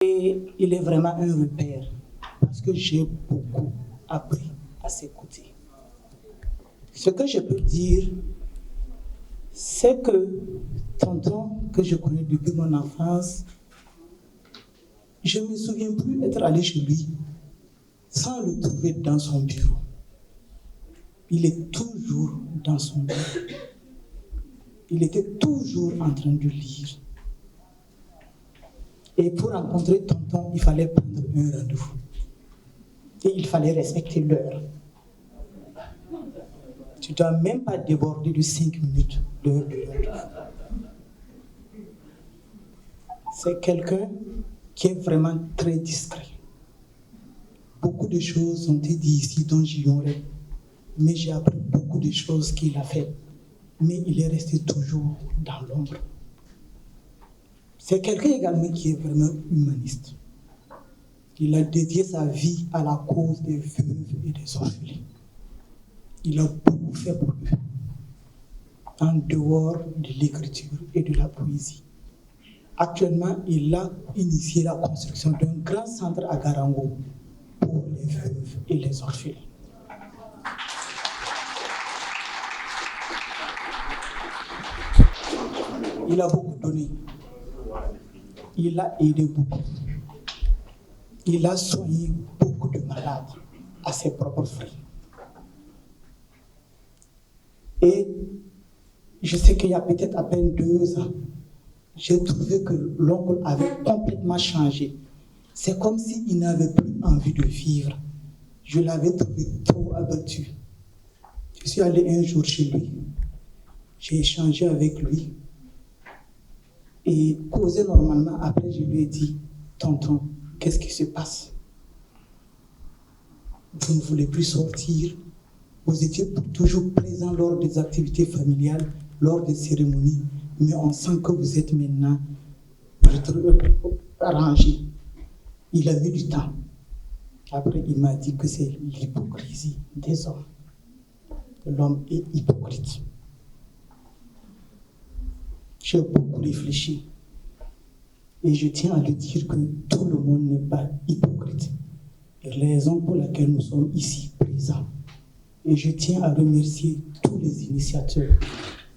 Et il est vraiment un repère parce que j'ai beaucoup appris à ses côtés. Ce que je peux dire, c'est que tonton, que je connais depuis mon enfance, je ne me souviens plus être allé chez lui sans le trouver dans son bureau. Il est toujours dans son bureau. Il était toujours en train de lire. Et pour rencontrer tonton, il fallait prendre un rendez-vous. Et il fallait respecter l'heure. Tu ne dois même pas déborder de 5 minutes l'heure de rendez-vous. C'est quelqu'un qui est vraiment très discret. Beaucoup de choses ont été dites ici dont j'ignorais, mais j'ai appris beaucoup de choses qu'il a faites. Mais il est resté toujours dans l'ombre. C'est quelqu'un également qui est vraiment humaniste. Il a dédié sa vie à la cause des veuves et des orphelins. Il a beaucoup fait pour eux, en dehors de l'écriture et de la poésie. Actuellement, il a initié la construction d'un grand centre à Garango pour les veuves et les orphelins. Il a beaucoup donné. Il a aidé beaucoup. Il a soigné beaucoup de malades à ses propres frais. Et je sais qu'il y a peut-être à peine 2 ans, j'ai trouvé que l'oncle avait complètement changé. C'est comme s'il n'avait plus envie de vivre. Je l'avais trouvé trop abattu. Je suis allé un jour chez lui. J'ai échangé avec lui. Et causé normalement, après je lui ai dit, tonton, qu'est-ce qui se passe? Vous ne voulez plus sortir. Vous étiez toujours présent lors des activités familiales, lors des cérémonies, mais on sent que vous êtes maintenant arrangé. Il a mis du temps. Après, il m'a dit que c'est l'hypocrisie des hommes. L'homme est hypocrite. J'ai beaucoup réfléchi. Et je tiens à lui dire que tout le monde n'est pas hypocrite. Raison pour laquelle nous sommes ici présents. Et je tiens à remercier tous les initiateurs,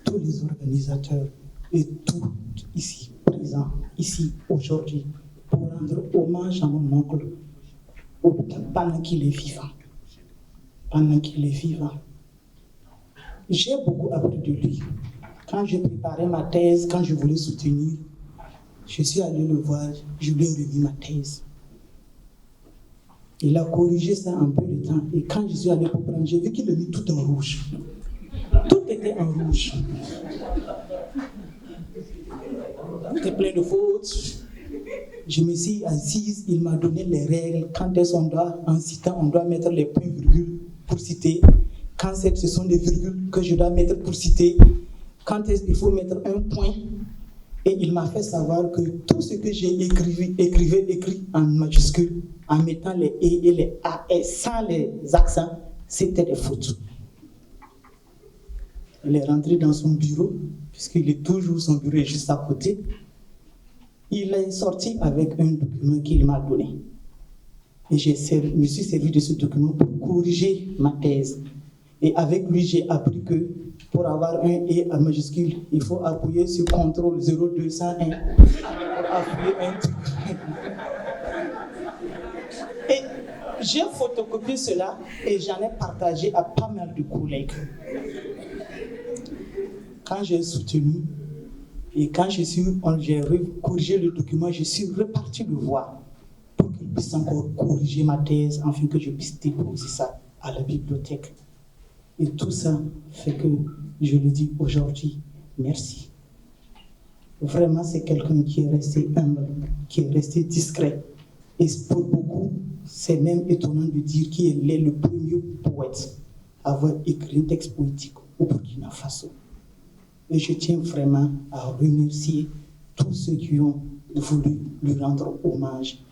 tous les organisateurs et tous ici présents, ici aujourd'hui, pour rendre hommage à mon oncle pendant qu'il est vivant. Pendant qu'il est vivant. J'ai beaucoup appris de lui. Quand je préparais ma thèse, quand je voulais soutenir, je suis allé le voir, je lui ai remis ma thèse. Il a corrigé ça un peu de temps. Et quand je suis allé pour prendre, j'ai vu qu'il a mis tout en rouge. Tout était en rouge. C'était plein de fautes. Je me suis assise, il m'a donné les règles. Quand est-ce qu'on doit, en citant, on doit mettre les points virgules pour citer. Quand ce sont des virgules que je dois mettre pour citer. Quand est-ce qu'il faut mettre un point. Et il m'a fait savoir que tout ce que j'ai écrit en majuscule, en mettant les E et les A et sans les accents, c'était des fautes. Il est rentré dans son bureau, puisqu'il est toujours, son bureau est juste à côté. Il est sorti avec un document qu'il m'a donné. Et je me suis servi de ce document pour corriger ma thèse. Et avec lui, j'ai appris que pour avoir un E en majuscule, il faut appuyer sur CTRL 0201 pour appuyer un truc. Et j'ai photocopié cela et j'en ai partagé à pas mal de collègues. Quand j'ai soutenu et quand j'ai corrigé le document, je suis reparti le voir pour qu'il puisse encore corriger ma thèse afin que je puisse déposer ça à la bibliothèque. Et tout ça fait que je lui dis aujourd'hui merci. Vraiment, c'est quelqu'un qui est resté humble, qui est resté discret. Et pour beaucoup, c'est même étonnant de dire qu'il est le premier poète à avoir écrit un texte poétique au Burkina Faso. Et je tiens vraiment à remercier tous ceux qui ont voulu lui rendre hommage.